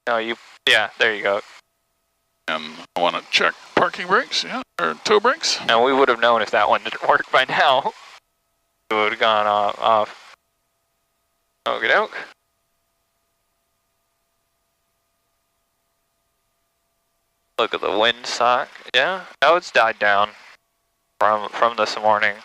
No, yeah, there you go. And I want to check parking brakes, yeah, or toe brakes. And we would have known if that one didn't work by now. It would have gone off. Okie doke. Look at the wind sock. Yeah, no, it's died down from this morning.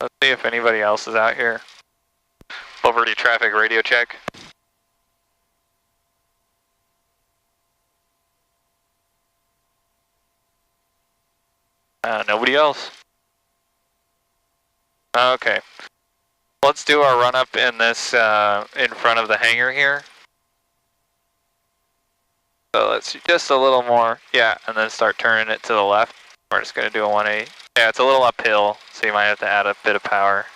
Let's see if anybody else is out here. Poverty traffic radio check. Nobody else. Okay. Let's do our run up in this, in front of the hangar here. So let's just a little more, yeah, and then start turning it to the left. We're just gonna do a 180. Yeah, it's a little uphill, so you might have to add a bit of power.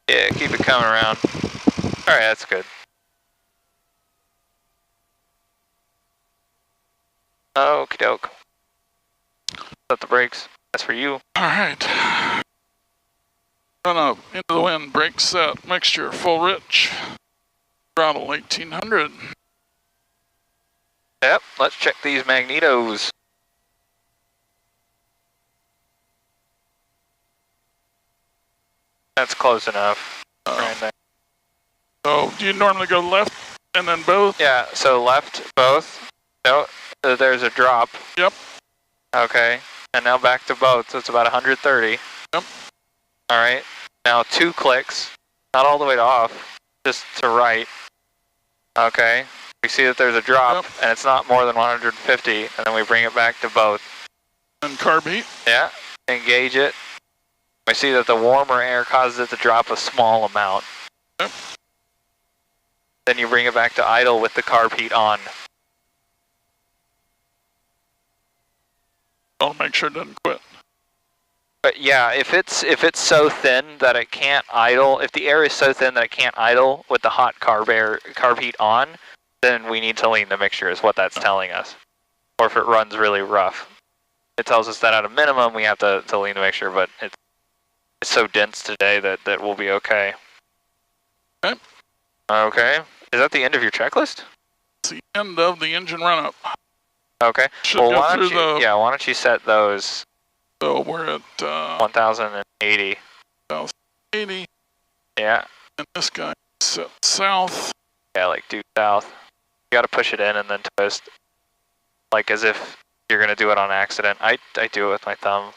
Yeah, keep it coming around. Alright, that's good. Okie doke. Set the brakes. That's for you. Alright. Run up into the wind, brake set, mixture, full rich. Throttle 1800. Yep, let's check these magnetos. That's close enough. Right there. So, do you normally go left and then both? Yeah, so left, both. No, there's a drop. Yep. Okay, and now back to both, so it's about 130. Yep. Alright, now 2 clicks, not all the way to off, just to right. Okay, we see that there's a drop, yep, and it's not more than 150, and then we bring it back to both. And carb heat? Yeah, engage it. We see that the warmer air causes it to drop a small amount. Yep. Then you bring it back to idle with the carb heat on. I'll make sure it doesn't quit. But yeah, if it's so thin that it can't idle, if the air is so thin that it can't idle with the hot carb heat on, then we need to lean the mixture is what that's telling us. Or if it runs really rough. It tells us that at a minimum we have to lean the mixture, but it's so dense today that we'll be okay. Okay. Okay. Is that the end of your checklist? It's the end of the engine run-up. Okay. Should well, go why through don't you, why don't you set those? So we're at 1080. 1080. Yeah. And this guy set south. Yeah, like due south. You gotta push it in and then twist. Like as if you're gonna do it on accident. I do it with my thumb.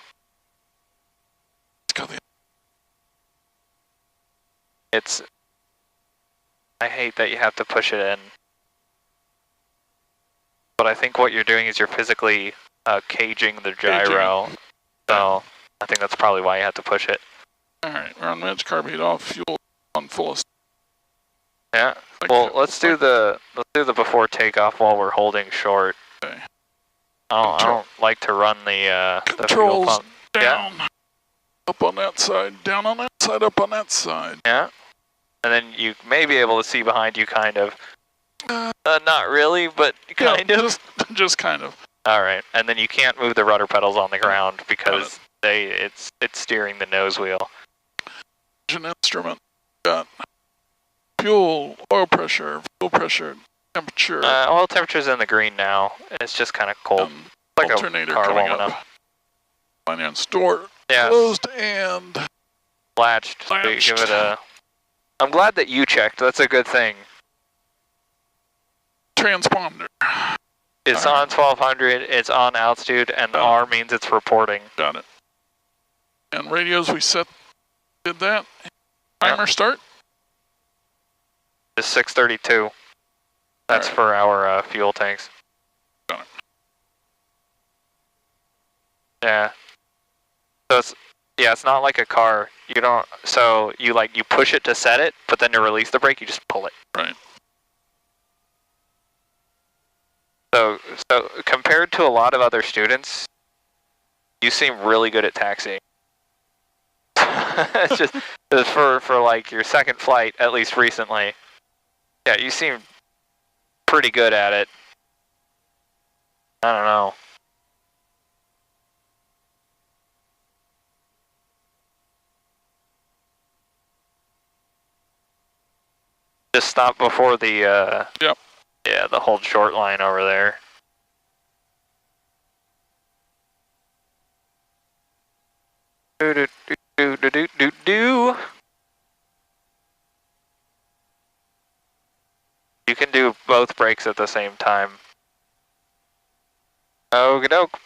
I hate that you have to push it in. But I think what you're doing is you're physically caging the gyro. So I think that's probably why you have to push it. Alright, we're on edge, carb heat off, fuel on fullest. Yeah. Well, let's do the before takeoff while we're holding short. Okay. I don't like to run the fuel pump. Down. Yeah. Up on that side, down on that side, up on that side. Yeah. And then you may be able to see behind you, kind of. Not really, but kind of. Just kind of. All right, and then you can't move the rudder pedals on the ground because it's steering the nose wheel. Engine instrument. Got fuel, oil pressure, temperature. Oil temperature's in the green now. It's just kind of cold. Like alternator a car coming warming up. Finance door. Yeah. Closed and latched. So you give it a. I'm glad that you checked. That's a good thing. Transponder. It's on 1200. It's on altitude, and R means it's reporting. Got it. And radios we did that. Timer start. It's 632. That's for our fuel tanks. Got it. Yeah. So it's not like a car. You don't. So you push it to set it, but then to release the brake, you just pull it. Right. So compared to a lot of other students, you seem really good at taxiing. It's just for like your second flight, at least recently. Yeah, you seem pretty good at it. I don't know. Just stop before the Yep. Yeah, the hold short line over there. Do do do do do do do. You can do both brakes at the same time. Okie doke.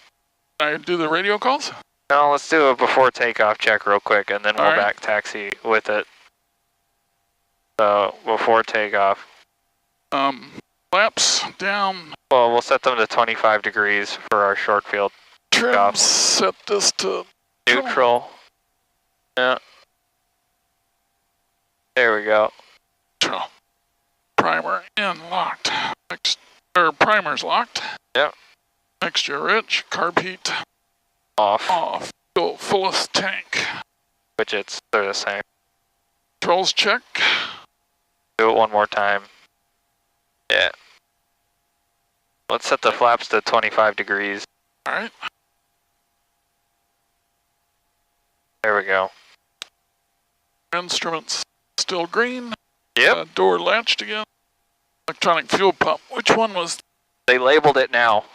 I do the radio calls? No, let's do a before takeoff check real quick, and then we'll Alright. back taxi with it. So before takeoff. Flaps down. Well, we'll set them to 25 degrees for our short field. Trim, Takeoff. set this to Neutral. Yeah. There we go. neutral. Primer in locked. Primer's locked. Yep. Mixture rich. Carb heat Off. off. Go fullest tank. Which they're the same. Controls check. Do it one more time. Yeah. Let's set the flaps to 25 degrees. Alright. There we go. Instruments still green. Yep. Door latched again. Electronic fuel pump. Which one was They labeled it now.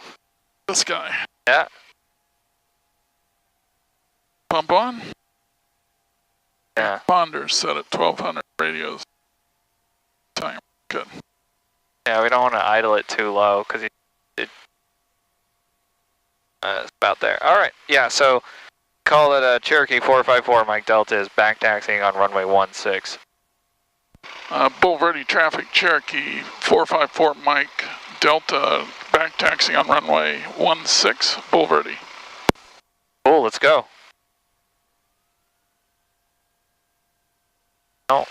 this guy? Yeah. Pump on. Yeah. Bonder set at 1200 radios. Time. Good. Yeah, we don't want to idle it too low because it's about there. All right. Yeah, so call it a Cherokee 454 Mike Delta is back taxiing on runway 16. Boulevardy traffic, Cherokee 454 Mike Delta, back taxi on runway 16, Boulevardy. Cool, let's go. Oh.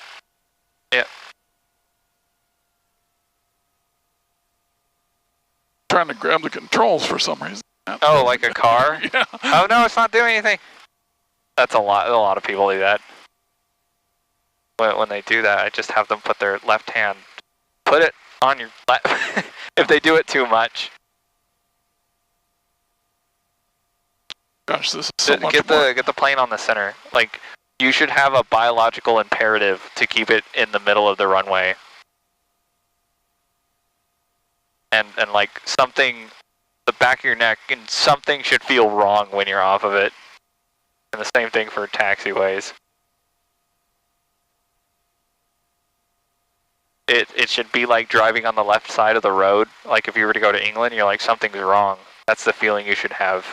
Yeah. Trying to grab the controls for some reason. Oh, like a car? Yeah. Oh no, it's not doing anything. That's a lot of people do that. When they do that, I just have them put their left hand, put it on your left, if they do it too much. Gosh, this is so much Get more. the plane on the center. Like, you should have a biological imperative to keep it in the middle of the runway. And like something, the back of your neck, and something should feel wrong when you're off of it. And the same thing for taxiways. It should be like driving on the left side of the road. Like if you were to go to England, you're like, something's wrong. That's the feeling you should have.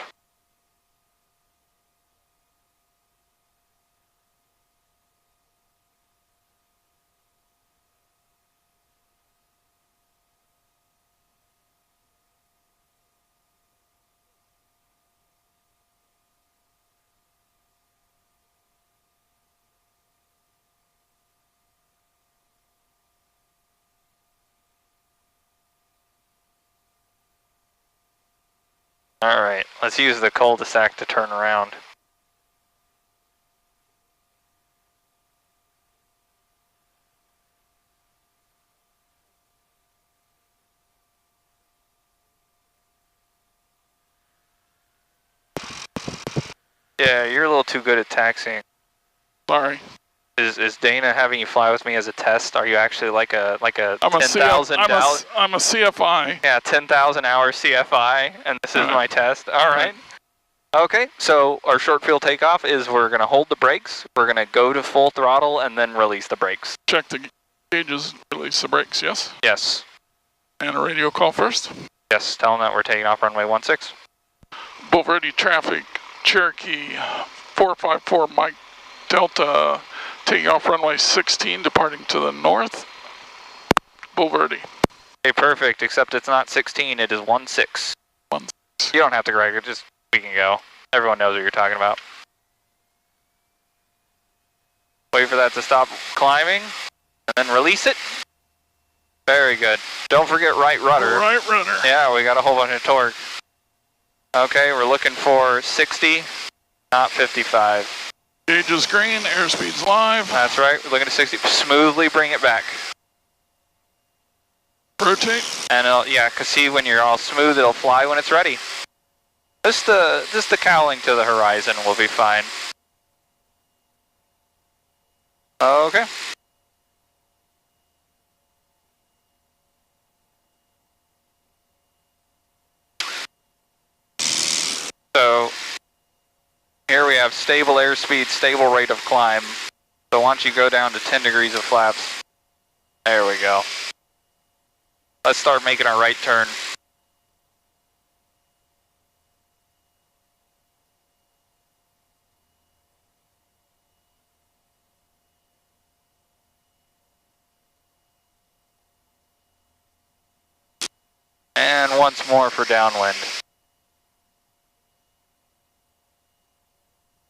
Alright, let's use the cul-de-sac to turn around. Yeah, you're a little too good at taxiing. Sorry. Is Dana having you fly with me as a test? Are you actually like a I'm a 10,000 I'm a CFI. Yeah, 10,000 hour CFI, and this is my test. All right. Okay, so our short field takeoff is we're going to hold the brakes, we're going to go to full throttle, and then release the brakes. Check the gauges, release the brakes, yes? Yes. And a radio call first. Yes, tell them that we're taking off runway 16. Boulevardy traffic, Cherokee 454 Mike Delta, taking off runway 16, departing to the north. Boulevardy. Okay, perfect, except it's not 16, it is 16. 16. You don't have to correct it, just we can go. Everyone knows what you're talking about. Wait for that to stop climbing, and then release it. Very good. Don't forget right rudder. Right rudder. Yeah, we got a whole bunch of torque. Okay, we're looking for 60, not 55. Gauge is green, airspeed's live. That's right, we're looking at 60. Smoothly bring it back. Rotate. And yeah, cause see when you're all smooth, it'll fly when it's ready. Just the cowling to the horizon will be fine. Okay. So here we have stable airspeed, stable rate of climb. So once you go down to 10 degrees of flaps, there we go. Let's start making our right turn. And once more for downwind.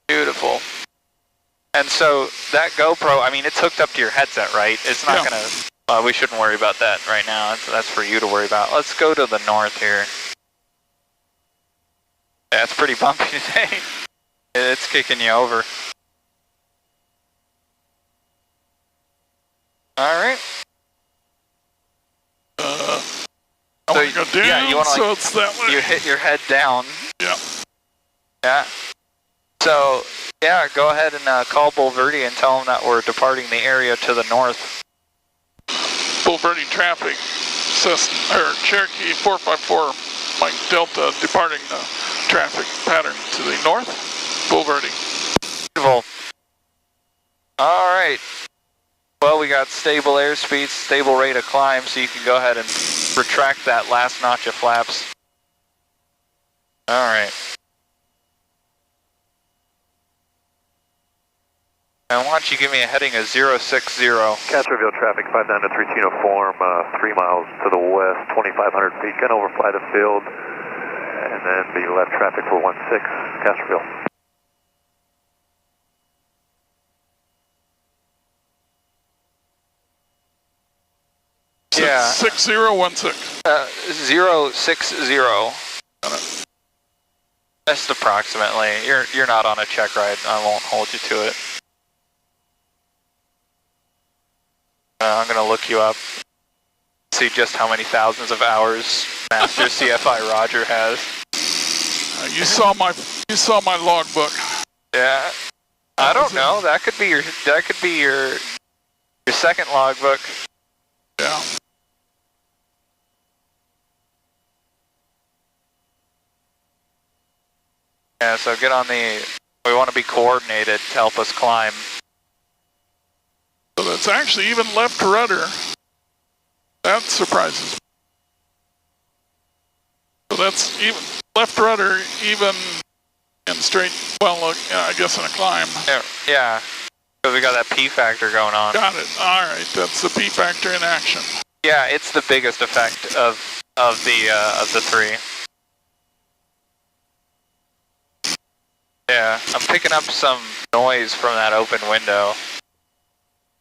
Beautiful. And so that GoPro, I mean, it's hooked up to your headset, right? It's not gonna, we shouldn't worry about that right now. That's for you to worry about. Let's go to the north here. Yeah, it's pretty bumpy today. It's kicking you over. All right. So you go down, yeah, you want to, so it's that way. You hit your head down. Yeah. Yeah. So, yeah, go ahead and call Bulverde and tell them that we're departing the area to the north. Bulverde traffic, Cherokee 454, Mike Delta, departing the traffic pattern to the north. Bulverde. Beautiful. All right. Well, we got stable airspeed, stable rate of climb, so you can go ahead and retract that last notch of flaps. All right. And why don't you give me a heading of 060. Castroville traffic 59 to 3 form, 3 miles to the west, 2,500 feet, gonna overfly the field, and then be left traffic for 16, Castroville. Yeah. 6016. 060. Just approximately. You're not on a check ride. I won't hold you to it. I'm gonna look you up. See just how many thousands of hours Master CFI Roger has. You saw my logbook. Yeah. I don't know. That could be your second logbook. Yeah. Yeah, so get on the, we want to be coordinated to help us climb. So that's actually even left rudder. That surprises me. So that's even left rudder, even in straight, well, I guess in a climb. Yeah, because we got that P factor going on. Got it. All right, that's the P factor in action. Yeah, it's the biggest effect of the three. Yeah, I'm picking up some noise from that open window.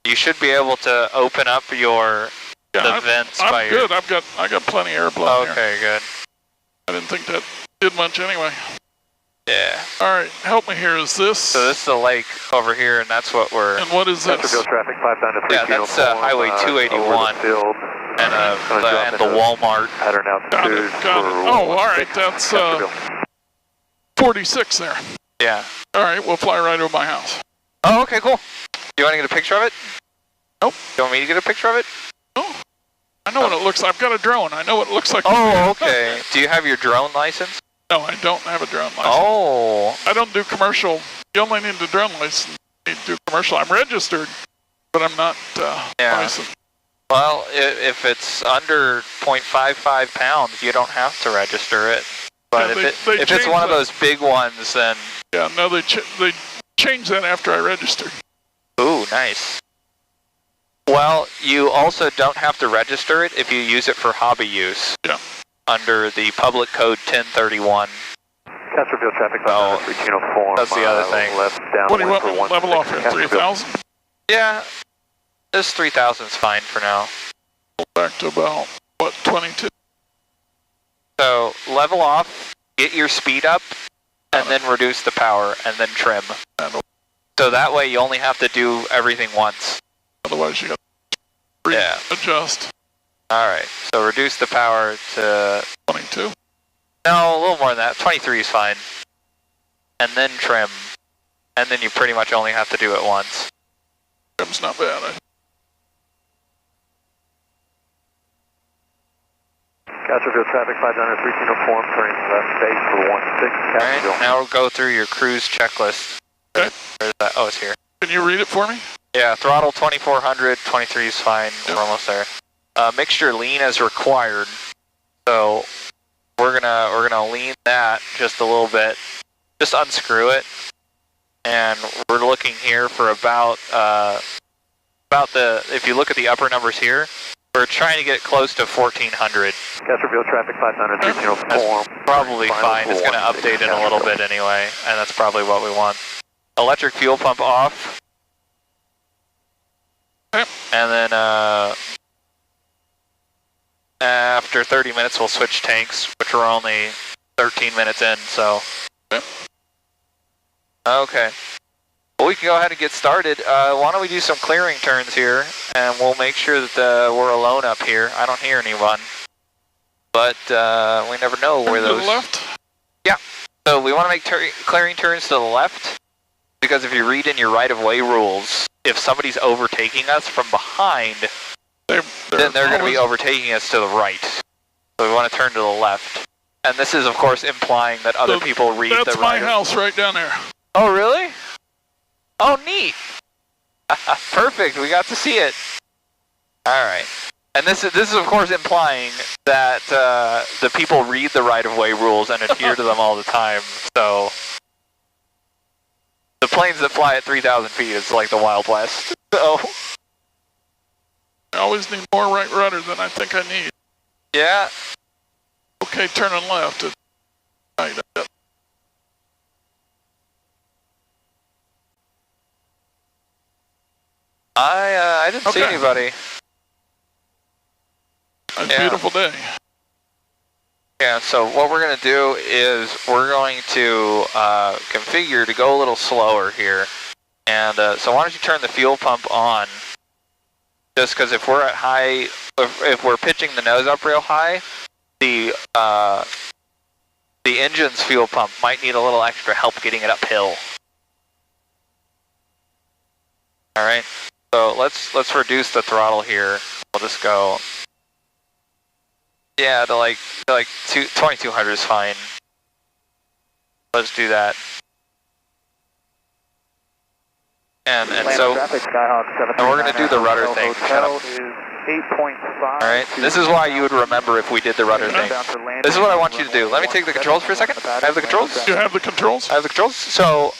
You should be able to open up the vents by your... I'm good. I got plenty of air blowing here. Okay, good. I didn't think that did much anyway. Yeah. All right, help me here. Is this? So this is the lake over here, and that's what we're... And what is this? Castroville traffic 59 to 3 Yeah, that's Highway 281 field, and the Walmart. Pattern altitude. Got it. Oh, all right. That's 46 there. Yeah. All right, we'll fly right over my house. Oh, okay, cool. Do you want to get a picture of it? Nope. You want me to get a picture of it? Oh, I know what it looks like. I've got a drone. I know what it looks like. Oh, okay. Do you have your drone license? No, I don't have a drone license. Oh. I don't do commercial. You only need the drone license. You need to do commercial. I'm registered, but I'm not licensed. Well, if it's under 0.55 pounds, you don't have to register it. But Yeah, if it's one of those big ones, then... Yeah, no, they changed that after I registered. Ooh, nice. Well, you also don't have to register it if you use it for hobby use. Yeah. Under the public code 1031. Castroville traffic 304. That's the other thing. Left down. What do you want me to level off here? 3,000? Yeah, this 3,000 is fine for now. Back to about, what, 22? So, level off, get your speed up, and then reduce the power, and then trim. So that way you only have to do everything once. Otherwise you got to adjust. Alright, so reduce the power to 22. No, a little more than that. 23 is fine. And then trim. And then you pretty much only have to do it once. Trim's not bad. Castroville traffic 500, 13 form, turning left base for 16. Alright, now we'll go through your cruise checklist. Okay. Where's that? Oh, it's here. Can you read it for me? Yeah, throttle 2400, 23 is fine. Yep. We're almost there. Mixture lean as required. So we're gonna lean that just a little bit. Just unscrew it. And we're looking here for about if you look at the upper numbers here, we're trying to get close to 1400. Castroville traffic 500, 13 form. Probably fine. It's gonna update in a little bit anyway, and that's probably what we want. Electric fuel pump off. Okay. And then after 30 minutes we'll switch tanks, which we're only 13 minutes in, so. Okay. Well, we can go ahead and get started. Why don't we do some clearing turns here, and we'll make sure that we're alone up here. I don't hear anyone, but we never know where those. To the left? Yeah. So we want to make clearing turns to the left, because if you read in your right-of-way rules, if somebody's overtaking us from behind, then they're going to be overtaking us to the right. So we want to turn to the left. And this is, of course, implying that other people read the right. That's my house right down there. Oh, really? Oh, neat. Perfect. We got to see it. All right. And this is, of course, implying that the people read the right-of-way rules and adhere to them all the time. So the planes that fly at 3,000 feet is like the Wild West. So I always need more right rudder than I think I need. Yeah. Okay, turning left. Right. I didn't see anybody. It's a beautiful day. Yeah, so what we're going to do is we're going to configure to go a little slower here. And so why don't you turn the fuel pump on? Just because if we're at high, if we're pitching the nose up real high, the engine's fuel pump might need a little extra help getting it uphill. All right, so let's reduce the throttle here. We'll just go, yeah, to like 2200 is fine. Let's do that. And so we're going to do the rudder thing. Shut up. Alright, this is why you would remember if we did the rudder thing. This is what I want you to do. Let me take the controls for a second. I have the controls? You have the controls? I have the controls. So,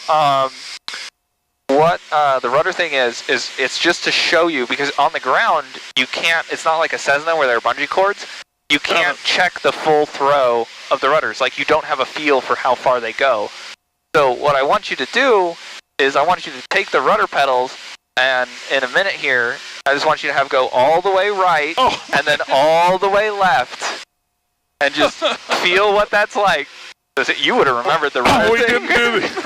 what the rudder thing is it's just to show you, because on the ground, you can't, it's not like a Cessna where there are bungee cords. You can't check the full throw of the rudders. Like, you don't have a feel for how far they go. So what I want you to do is I want you to take the rudder pedals, and in a minute here, I just want you to have go all the way right, and then all the way left, and just feel what that's like. You would have remembered the rudder thing.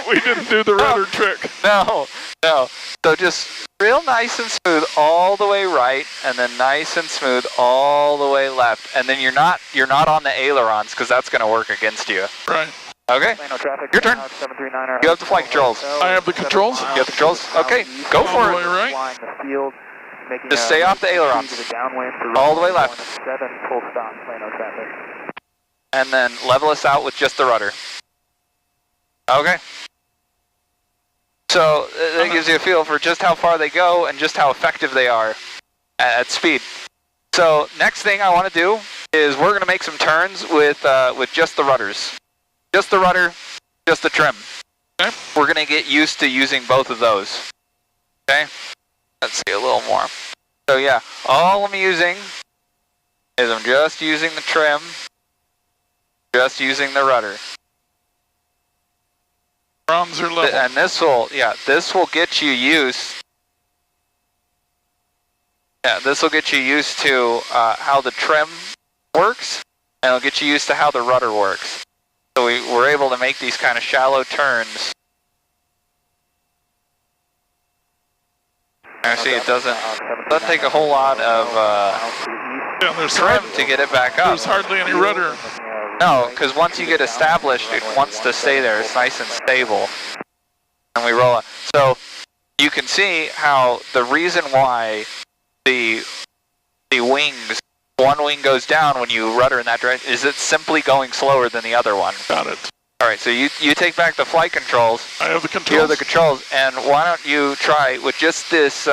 We didn't do the rudder trick. No. So just real nice and smooth all the way right, and then nice and smooth all the way left, and then you're not on the ailerons, because that's going to work against you. Right. Okay, your turn. You have the flight controls. I have the controls? You have the controls? Okay, go for it. Right. Just stay off the ailerons. All the way left. And then level us out with just the rudder. Okay. So that gives you a feel for just how far they go and just how effective they are at speed. So next thing I want to do is we're going to make some turns with just the rudders. Just the rudder, just the trim. Okay. We're going to get used to using both of those. Okay? Let's see a little more. So yeah, all I'm using is I'm just using the trim, just using the rudder. Runs are level. And this will get you used. Yeah, this will get you used to how the trim works, and it'll get you used to how the rudder works. So we're able to make these kind of shallow turns Actually, it doesn't take a whole lot of trim to get it back up. There's hardly any rudder. No, because once you get established, it wants to stay there. It's nice and stable. And we roll it. So you can see how the reason why the wings, one wing goes down when you rudder in that direction is it's simply going slower than the other one. Got it. All right, so you take back the flight controls. I have the controls. You have the controls, and why don't you try with just this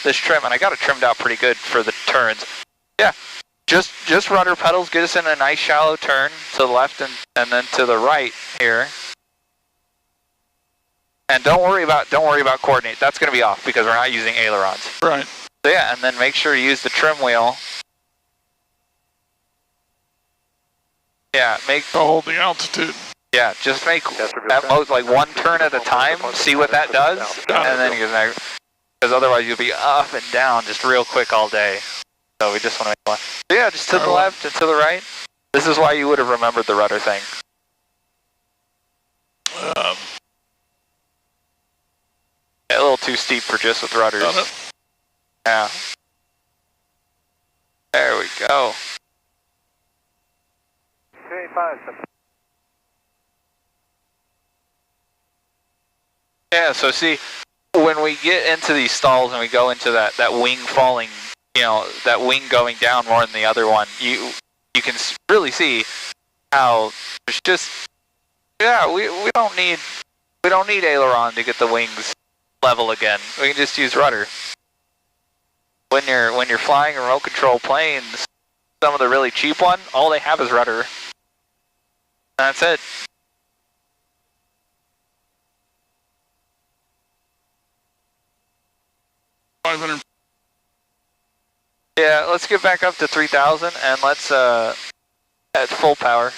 this trim? And I got it trimmed out pretty good for the turns. Yeah, just rudder pedals, get us in a nice shallow turn to the left and then to the right here. And don't worry about coordinate. That's going to be off because we're not using ailerons. Right. So yeah, and then make sure you use the trim wheel. Yeah, to hold the altitude. Yeah, just make at most like one turn at a time, see what that does, and then you can, because otherwise you'll be up and down just real quick all day. So we just want to make one. So yeah, just to the left and to the right. This is why you would have remembered the rudder thing. A little too steep for just with rudders. Yeah. There we go. Yeah, so see, when we get into these stalls and we go into that wing falling, that wing going down more than the other one, you can really see how there's just, yeah, we don't need aileron to get the wings level again. We can just use rudder. When you're flying remote control planes, some of the really cheap one, all they have is rudder. That's it. Yeah, let's get back up to 3,000 and let's at full power.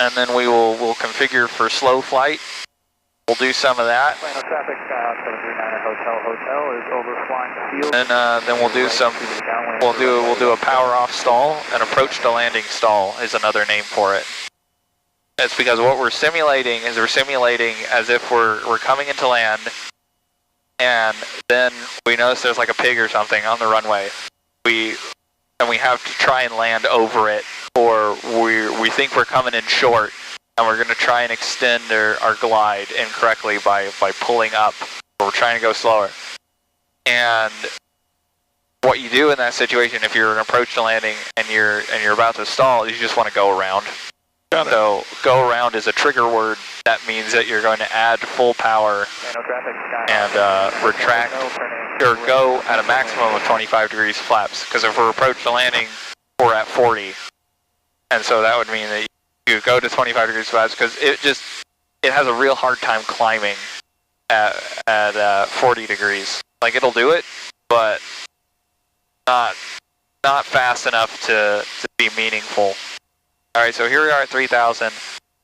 And then we'll configure for slow flight. We'll do some of that. Plano traffic, 739er hotel is overflying the field. And then we'll do some. We'll do a power off stall. An approach to landing stall is another name for it. It's because what we're simulating is as if we're coming into land, and then we notice there's like a pig or something on the runway. We have to try and land over it, or we think we're coming in short, and we're going to try and extend our glide incorrectly by pulling up. We're trying to go slower. And what you do in that situation, if you're an approach to landing and you're about to stall, is you just want to go around. So go around is a trigger word. That means that you're going to add full power and retract or go at a maximum of 25 degrees flaps. Because if we're approach to landing, we're at 40. And so that would mean that you go to 25 degrees flaps because it has a real hard time climbing at 40 degrees. Like it'll do it, but not fast enough to be meaningful. All right, so here we are at 3,000.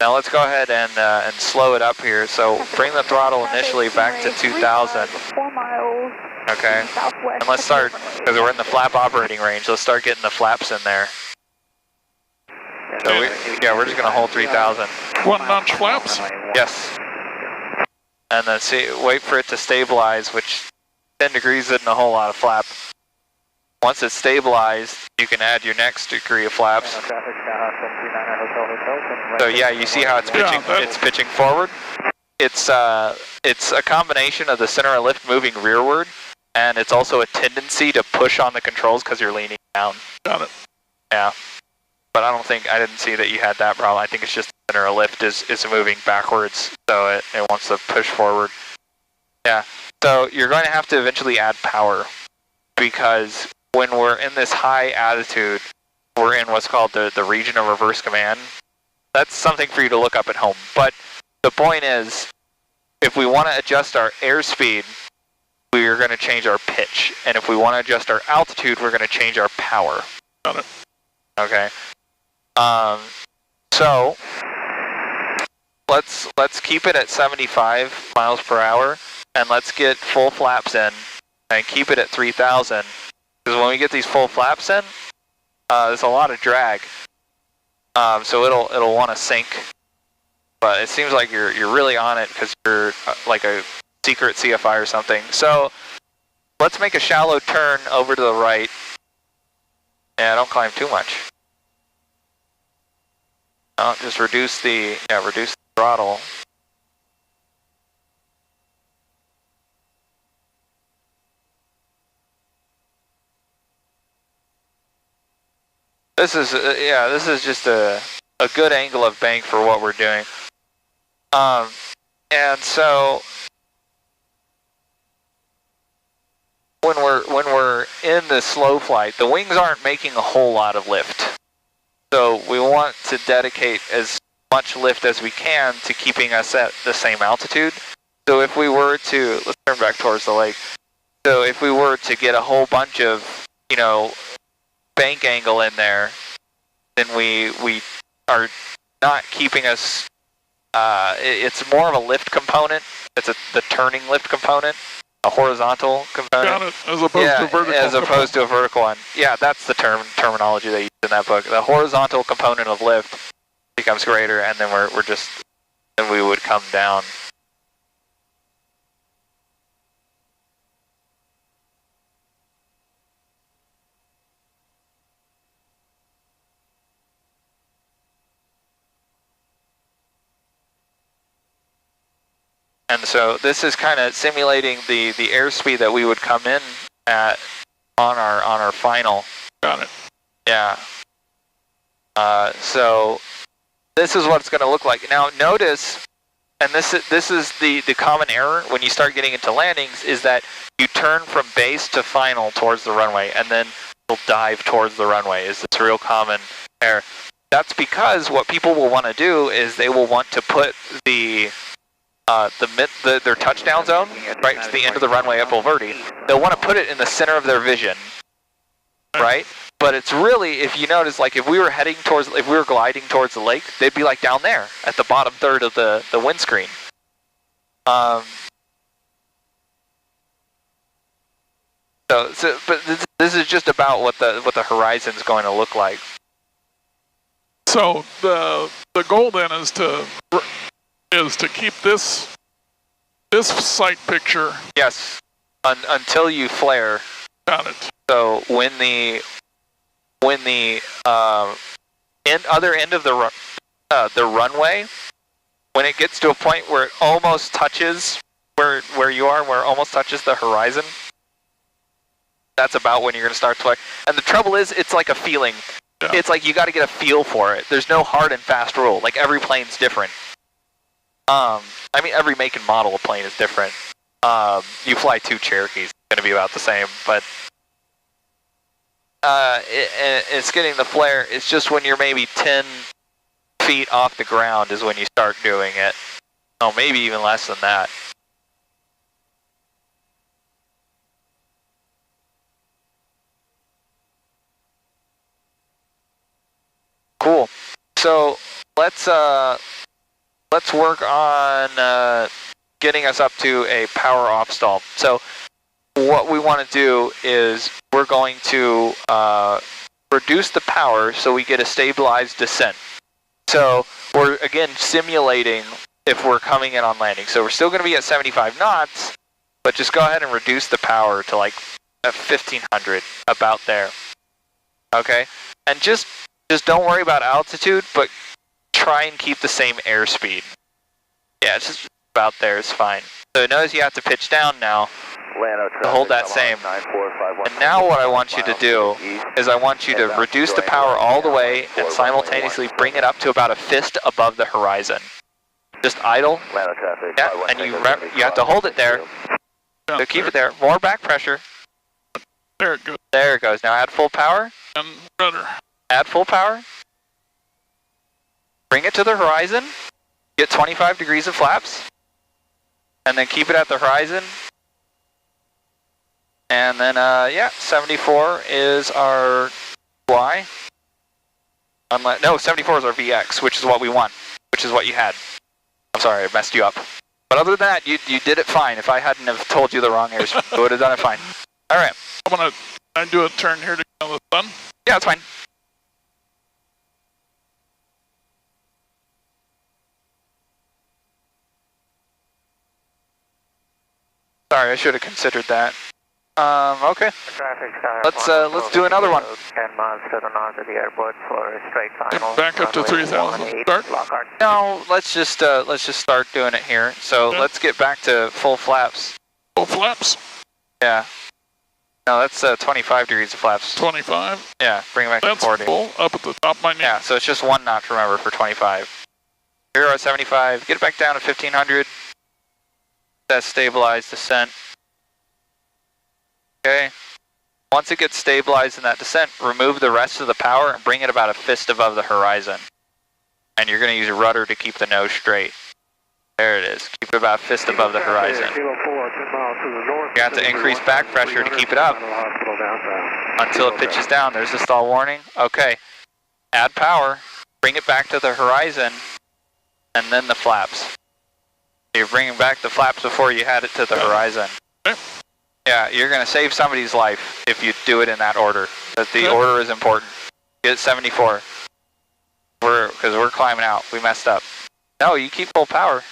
Now let's go ahead and slow it up here. So bring the throttle initially back to 2,000. 4 miles. Okay. And let's start, because we're in the flap operating range, let's start getting the flaps in there. So we're just going to hold 3,000. 1-notch flaps? Yes. And then wait for it to stabilize, which 10 degrees isn't a whole lot of flap. Once it's stabilized, you can add your next degree of flaps. So yeah, you see how it's pitching. It's pitching forward. It's a combination of the center of lift moving rearward, and it's also a tendency to push on the controls because you're leaning down. Got it. Yeah, but I didn't see that you had that problem. I think it's just the center of lift is moving backwards, so it wants to push forward. Yeah, so you're going to have to eventually add power, because when we're in this high altitude, we're in what's called the region of reverse command. That's something for you to look up at home. But the point is, if we want to adjust our airspeed, we're going to change our pitch. And if we want to adjust our altitude, we're going to change our power. Got it. Okay. So let's keep it at 75 miles per hour, and let's get full flaps in and keep it at 3,000. Because when we get these full flaps in, There's a lot of drag. So it'll want to sink. But it seems like you're really on it because you're like a secret CFI or something. So let's make a shallow turn over to the right. Yeah, don't climb too much. Just reduce the throttle. This is just a good angle of bank for what we're doing. And so when we're in the slow flight, the wings aren't making a whole lot of lift. So we want to dedicate as much lift as we can to keeping us at the same altitude. So if we were to, let's turn back towards the lake. So if we were to get a whole bunch of, bank angle in there, then we are not keeping us, it's more of a lift component. It's the turning lift component, a horizontal component. Got it, as opposed to vertical. As opposed to a vertical one. Yeah, that's the terminology they use in that book. The horizontal component of lift becomes greater, and then then we would come down. And so this is kind of simulating the airspeed that we would come in at on our final. Got it. Yeah. So this is what it's going to look like. Now notice, and this is the common error when you start getting into landings, is that you turn from base to final towards the runway, and then you'll dive towards the runway. Is this real common error? That's because what people will want to do is they will want to put their touchdown zone right to the end of the runway at Bulverde. They'll want to put it in the center of their vision, right? But it's really, if you notice, like if we were gliding towards the lake, they'd be like down there at the bottom third of the windscreen. But this is just about what the horizon's going to look like. So the goal then is to keep this sight picture. Yes, until you flare. Got it. So when the other end of the runway, when it gets to a point where it almost touches where you are, where it almost touches the horizon, that's about when you're going to start to flare. And the trouble is, it's like a feeling. Yeah. It's like you got to get a feel for it. There's no hard and fast rule. Like every plane's different. I mean, every make and model of plane is different. You fly 2 Cherokees, it's going to be about the same, but it's getting the flare. It's just when you're maybe 10 feet off the ground is when you start doing it. Oh, maybe even less than that. Cool. So let's work on getting us up to a power off stall. So what we want to do is we're going to reduce the power so we get a stabilized descent. So we're again simulating if we're coming in on landing. So we're still going to be at 75 knots, but just go ahead and reduce the power to like 1500, about there. Okay, and just don't worry about altitude, but try and keep the same airspeed. Yeah, it's just about there is fine. So notice you have to pitch down now to hold that same. And now what I want you to do is I want you to reduce the power all the way and simultaneously bring it up to about a fist above the horizon. Just idle. Yeah, and you have to hold it there. So keep it there. More back pressure. There it goes. There it goes. Now add full power. And rudder. Add full power. Bring it to the horizon. Get 25 degrees of flaps. And then keep it at the horizon. And then, yeah, 74 is our Y. No, 74 is our VX, which is what we want, which is what you had. I'm sorry, I messed you up. But other than that, you did it fine. If I hadn't have told you the wrong airspeed, you would have done it fine. All right. I do a turn here to get on the sun. Yeah, that's fine. Sorry, I should have considered that. Okay. Let's do another one. 10 miles to the north of the airport for a straight final. Back up to 3,000. Start. No, let's just start doing it here. So Okay. let's get back to full flaps. Full flaps. Yeah. No, that's 25 degrees of flaps. 25. Yeah, bring it back That's to 40. full. Up at the top of my knee. Yeah, so it's just one notch, remember, for 25. 0 at 75. Get it back down to 1500. That's stabilized descent. Okay. Once it gets stabilized in that descent, remove the rest of the power and bring it about a fist above the horizon. And you're going to use a rudder to keep the nose straight. There it is. Keep it about a fist above the horizon. You have to increase back pressure to keep it up until it pitches down. There's the stall warning. Okay. Add power. Bring it back to the horizon. And then the flaps. You're bringing back the flaps before you had it to the horizon. Okay. Yeah, you're going to save somebody's life if you do it in that order. That the order is important. Get 74. Because we're climbing out. We messed up. No, you keep full power.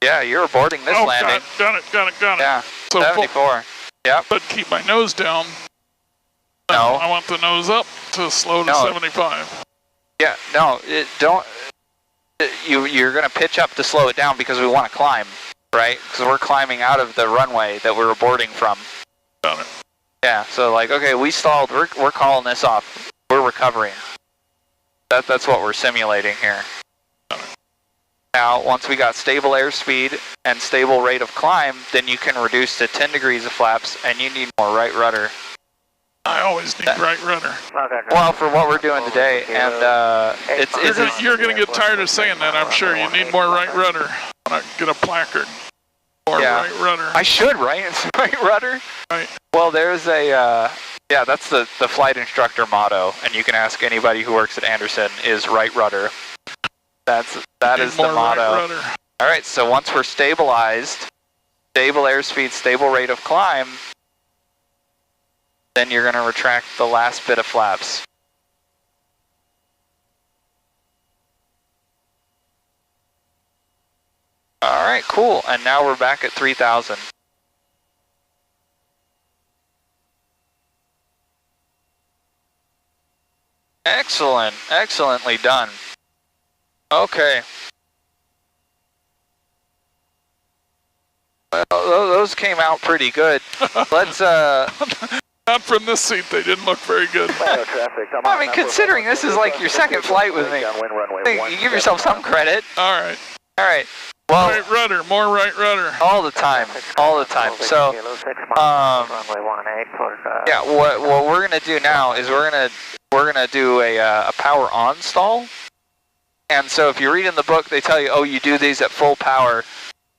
Yeah, you're aborting this landing. Got it. Yeah, So 74. Yep. But keep my nose down. No. I want the nose up to slow to 75. Yeah, no, you're going to pitch up to slow it down because we want to climb, right? Because we're climbing out of the runway that we're aborting from. Got it. Yeah, so like, okay, we stalled. We're calling this off. We're recovering. That's what we're simulating here. Now, once we got stable airspeed and stable rate of climb, then you can reduce to 10 degrees of flaps, and you need more right rudder. I always need right rudder. Well, for what we're doing today, and You're going to get tired of saying that, I'm sure. You need more right rudder. I'm going to get a placard. More right rudder. I should, right? It's right rudder? Right. Well, there's a, yeah, that's the flight instructor motto, and you can ask anybody who works at Anderson, is right rudder. That is the motto. Right rudder. All right, so once we're stabilized, stable airspeed, stable rate of climb, then you're going to retract the last bit of flaps. All right, cool. And now we're back at 3,000. Excellent. Excellently done. Okay. Well, those came out pretty good. Let's, Not from this seat, they didn't look very good. I mean, considering this is like your second flight with me, you give yourself some credit. All right. All right. Well, Right rudder, more right rudder. all the time. So, yeah, what we're gonna do now is we're gonna do a power on stall. And so if you read in the book, they tell you, oh, you do these at full power.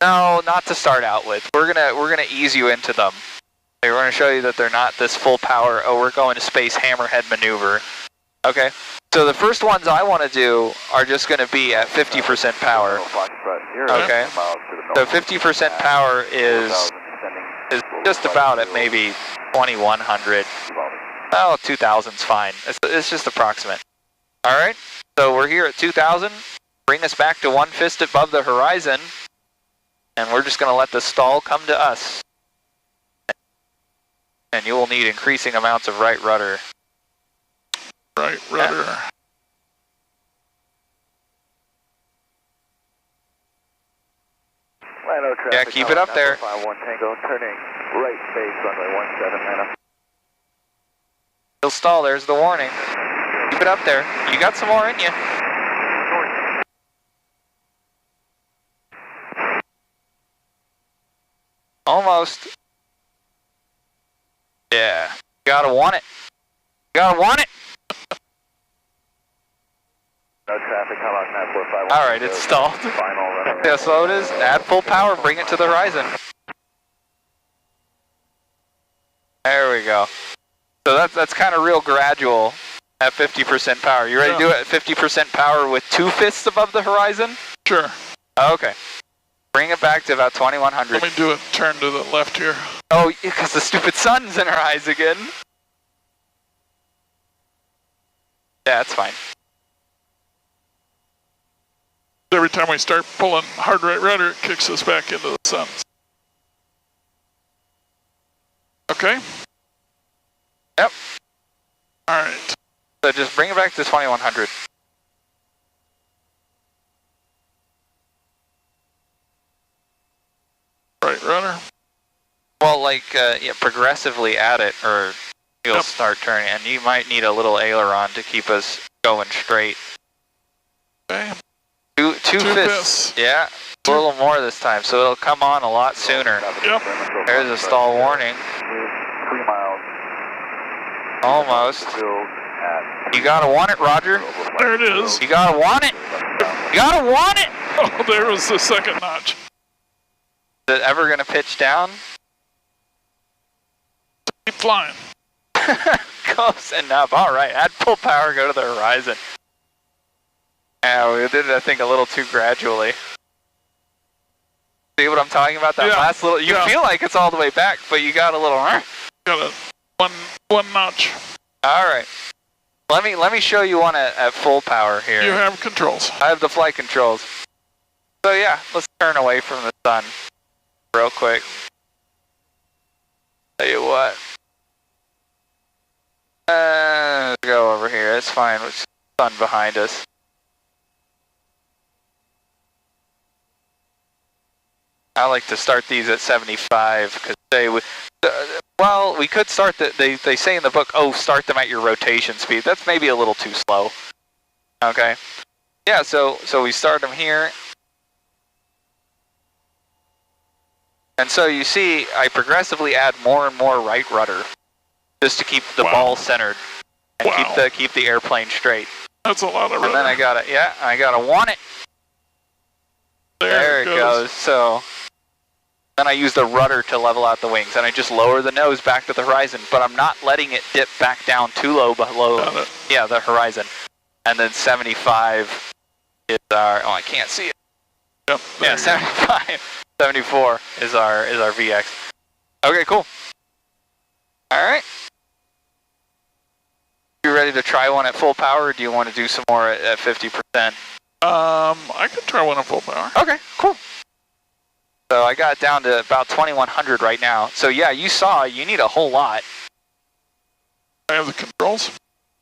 No, not to start out with. We're gonna ease you into them. We're gonna show you that they're not this full power. Oh, we're going to space hammerhead maneuver. Okay. So the first ones I want to do are just going to be at 50% power. Okay. So 50% power is just about at maybe 2100. Oh, 2000's fine. It's just approximate. All right. So we're here at 2000. Bring us back to one fist above the horizon, and we're just going to let the stall come to us. And you will need increasing amounts of right rudder. Right rudder. Yeah, keep it up there. 51 Tango, turning right base, runway 17 Still stall, there's the warning. Keep it up there. You got some more in you. Almost. Yeah. Gotta want it. Gotta want it. No traffic, how about that 451? Alright, it's stalled. Yeah, so it is. Add full power, bring it to the horizon. There we go. So that's kind of real gradual at 50% power. You ready to do it at 50% power with 2 fists above the horizon? Sure. Okay. Bring it back to about 2100. Let me do a turn to the left here. Oh, because the stupid sun's in our eyes again. Yeah, that's fine. Every time we start pulling hard right rudder, it kicks us back into the sun. Okay. Yep. All right. So just bring it back to 2100. Right rudder. Well, like, yeah, progressively add it, or you'll start turning, and you might need a little aileron to keep us going straight. Okay. Two fists. Yeah, a little more this time, so it'll come on a lot sooner. Yep. There's a stall warning. 3 miles. Almost. You gotta want it, Roger. There it is. You gotta want it. You gotta want it. Oh, there was the second notch. Is it ever gonna pitch down? Keep flying. Close enough. All right, add full power, go to the horizon. Yeah, we did it, I think, a little too gradually. See what I'm talking about? That last little, you feel like it's all the way back, but you got a little, Got a one notch. All right. Let me show you one at full power here. You have controls. I have the flight controls. So yeah, let's turn away from the sun real quick. Tell you what. Let's go over here. It's fine with the sun behind us. I like to start these at 75 because well, we could start they say in the book, oh, start them at your rotation speed. That's maybe a little too slow. Okay. Yeah, so we start them here. And so you see, I progressively add more and more right rudder just to keep the ball centered and keep the airplane straight. That's a lot of rudder. And then I gotta want it. There it goes. So then I use the rudder to level out the wings, and I just lower the nose back to the horizon, but I'm not letting it dip back down too low below the horizon. And then 75 is our, oh, I can't see it. Yep, yeah, 75, 74 is our VX. Okay, cool. All right. You ready to try one at full power, or do you want to do some more at 50%? I can try one at full power. Okay, cool. So I got it down to about 2100 right now. So yeah, you saw you need a whole lot. I have the controls.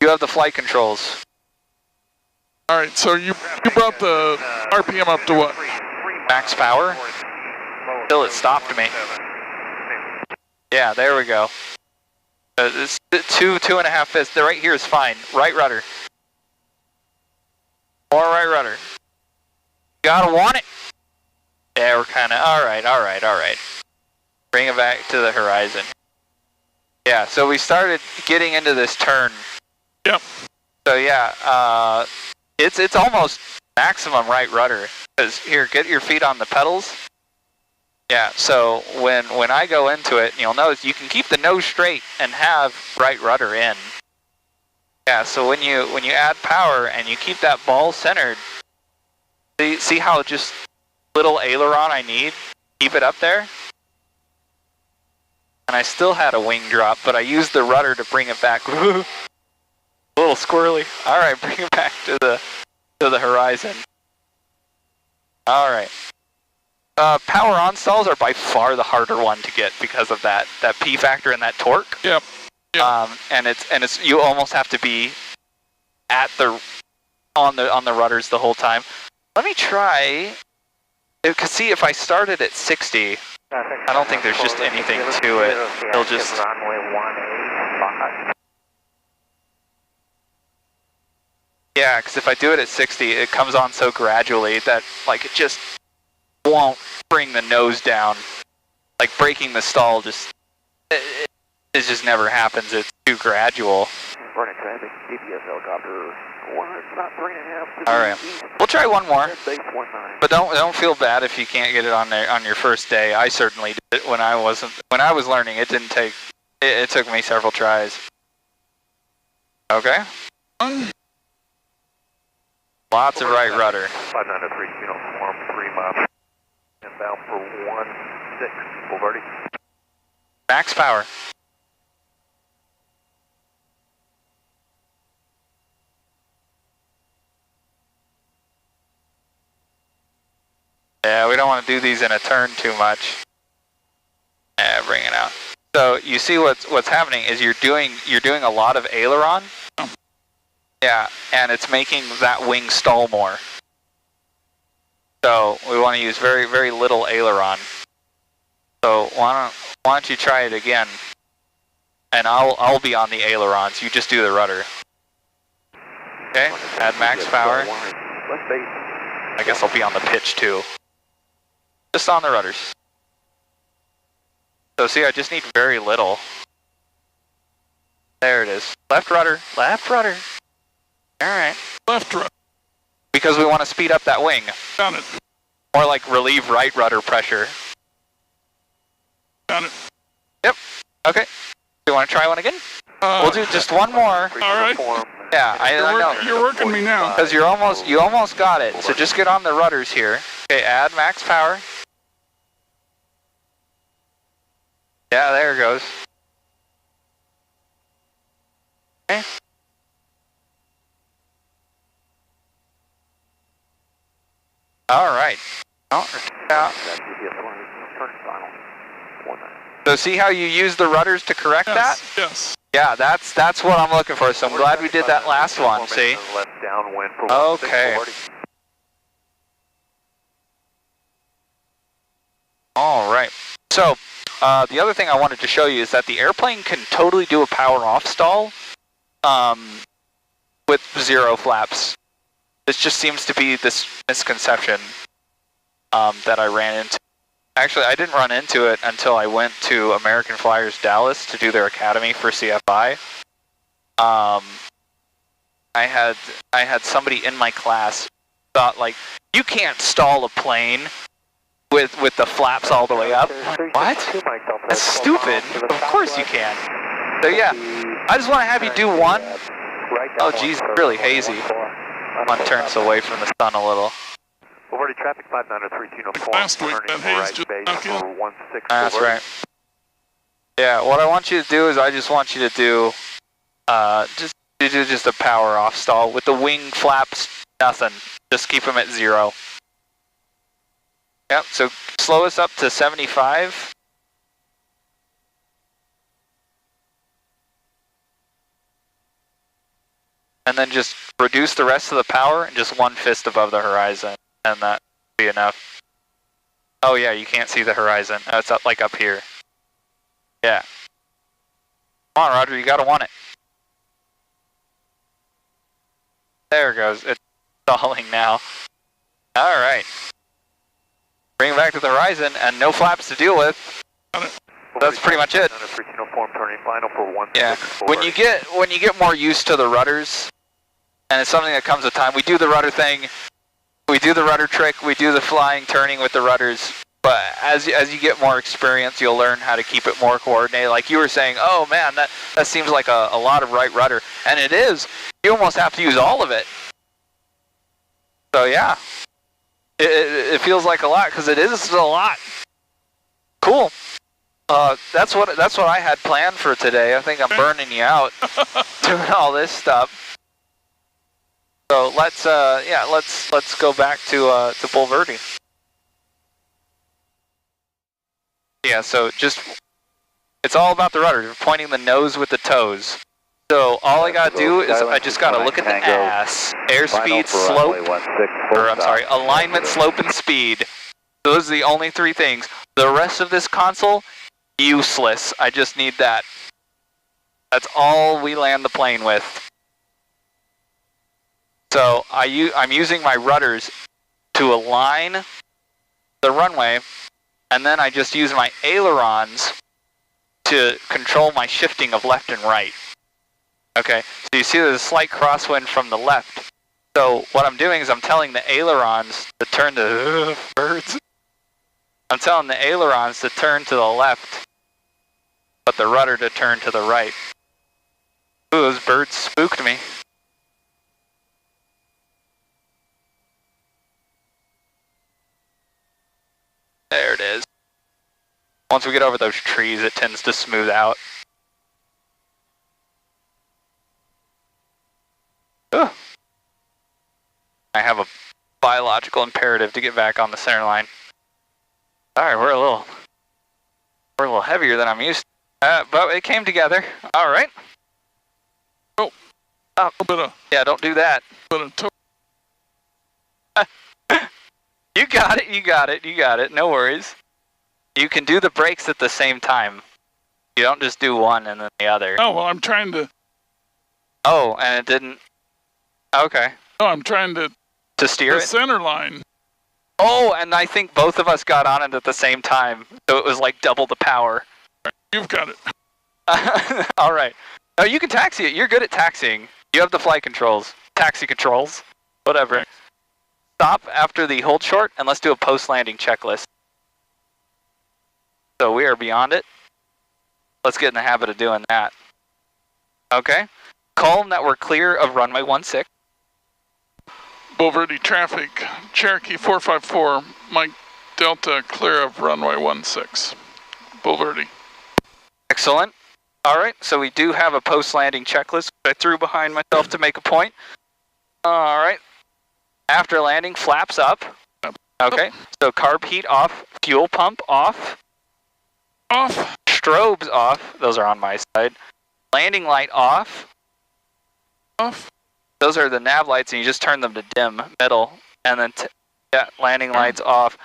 You have the flight controls. All right, so you brought the RPM up to what? Max power. Till it stopped me. Yeah, there we go. It's 2.5 fists. The right here is fine. Right rudder. More right rudder. Gotta want it. Yeah, we're kind of, all right. Bring it back to the horizon. Yeah, so we started getting into this turn. Yep. So yeah, it's almost maximum right rudder. Because here, get your feet on the pedals. Yeah, so when I go into it, you'll notice you can keep the nose straight and have right rudder in. Yeah, so when you add power and you keep that ball centered, see how just little aileron I need? Keep it up there. And I still had a wing drop, but I used the rudder to bring it back. A little squirrely. All right, bring it back to the horizon. All right. Power on stalls are by far the harder one to get because of that P factor and that torque. Yep. And it's you almost have to be at on the rudders the whole time. Let me try. Because see, if I started at 60, I don't think there's just anything to it. It'll just. Yeah, because if I do it at 60, it comes on so gradually that like it just won't bring the nose down. Like breaking the stall just it just never happens. It's too gradual. Running traffic, GPS helicopter. About 3.5. All right, we'll try one more. But don't feel bad if you can't get it on there on your first day. I certainly did it when I was learning. It didn't take. It took me several tries. Okay. Lots of right rudder. 593 uniform 3 miles. Inbound for 16. Boulevardy. Max power. Yeah, we don't want to do these in a turn too much. Yeah, bring it out. So you see what's happening is you're doing a lot of aileron. Yeah, and it's making that wing stall more. So we want to use very, very little aileron. So why don't you try it again? And I'll be on the ailerons. You just do the rudder. Okay, add max power. I guess I'll be on the pitch too. Just on the rudders. So see, I just need very little. There it is. Left rudder. Left rudder. Alright. Left rudder. Because we want to speed up that wing. Got it. Or like relieve right rudder pressure. Got it. Yep. Okay. Do you want to try one again? We'll do just one more. Alright. Yeah, I know. You're working me now. Because you almost got it. So just get on the rudders here. Okay, add max power. Yeah, there it goes. Okay. Alright. So see how you use the rudders to correct that? Yes. Yeah, that's what I'm looking for. So I'm glad we did that last one, see? Okay. Alright. So, the other thing I wanted to show you is that the airplane can totally do a power off stall with 0 flaps. This just seems to be this misconception that I ran into. Actually, I didn't run into it until I went to American Flyers Dallas to do their academy for CFI. I had somebody in my class thought like, you can't stall a plane with the flaps all the way up. Like, what? That's stupid. Of course you can. So yeah, I just want to have you do one. Oh geez, really hazy. One turns away from the sun a little. Already traffic 590-3204. Last week, that haze just snuck in. That's right. Yeah, what I want you to do is I just want you to do just a power off stall with the wing flaps, nothing. Just keep them at 0. Yep, so slow us up to 75. And then just reduce the rest of the power and just 1 fist above the horizon. And that would be enough. Oh yeah, you can't see the horizon. Oh, it's up like up here. Yeah. Come on, Roger, you gotta want it. There it goes. It's stalling now. Alright. Bring it back to the horizon and no flaps to deal with. That's pretty much it. Yeah. When you get more used to the rudders, and it's something that comes with time, we do the rudder thing, we do the rudder trick, we do the flying, turning with the rudders, but as you get more experience, you'll learn how to keep it more coordinated. Like you were saying, oh man, that seems like a lot of right rudder, and it is. You almost have to use all of it. So yeah, it feels like a lot, because it is a lot. Cool. That's what I had planned for today. I think I'm burning you out doing all this stuff. So let's go back to Bulverde. Yeah, so it's all about the rudder. You're pointing the nose with the toes. So all I gotta do is I just gotta look at the ass. Airspeed, slope, or I'm sorry, alignment, slope, and speed. Those are the only 3 things. The rest of this console, useless. I just need that. That's all we land the plane with. So I'm using my rudders to align the runway, and then I just use my ailerons to control my shifting of left and right. Okay, so you see there's a slight crosswind from the left. So what I'm doing is I'm telling the ailerons to turn to birds. I'm telling the ailerons to turn to the left, but the rudder to turn to the right. Ooh, those birds spooked me. There it is. Once we get over those trees, it tends to smooth out. Ugh. I have a biological imperative to get back on the center line. Alright, we're a little heavier than I'm used to. But it came together. All right. Oh, a bit of. Yeah, don't do that. You got it. You got it. You got it. No worries. You can do the brakes at the same time. You don't just do one and then the other. Oh, well, I'm trying to. Oh, and it didn't. Okay. No, I'm trying to steer the it. center line. Oh, and I think both of us got on it at the same time, so it was like double the power. You've got it. All right. Oh, you can taxi it. You're good at taxiing. You have the flight controls, taxi controls, whatever. Right. Stop after the hold short, and let's do a post-landing checklist. So we are beyond it. Let's get in the habit of doing that. Okay. Calm that we're clear of runway 16. Boulevardy traffic, Cherokee 454, Mike Delta, clear of runway 16. Boulevardy. Excellent. All right, so we do have a post-landing checklist. I threw behind myself to make a point. All right. After landing, flaps up. Okay, so carb heat off, fuel pump off. Off. Strobes off. Those are on my side. Landing light off. Off. Those are the nav lights, and you just turn them to dim, middle, and then landing lights off.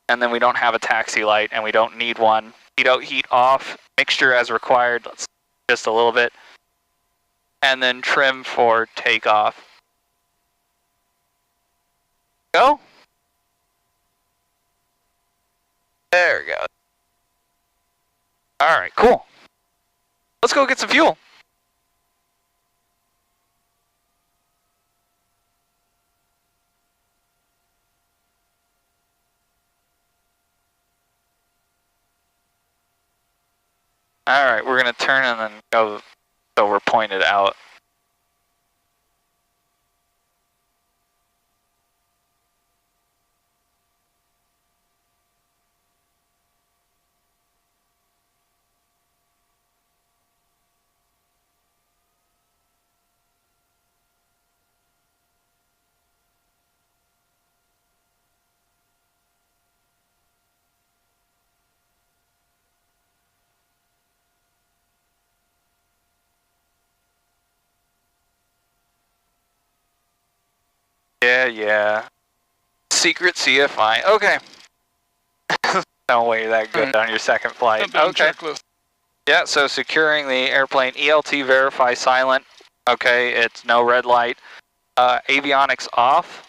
And then we don't have a taxi light, and we don't need one. Heat off. Mixture as required. Let's just a little bit. And then trim for takeoff. Go. There we go. All right, cool. Let's go get some fuel. All right, we're going to turn and then go so we're pointed out. Yeah. Secret CFI. Okay. No way that good on your second flight. Okay. Checklist. Yeah, so securing the airplane, ELT verify silent. Okay, it's no red light. Avionics off.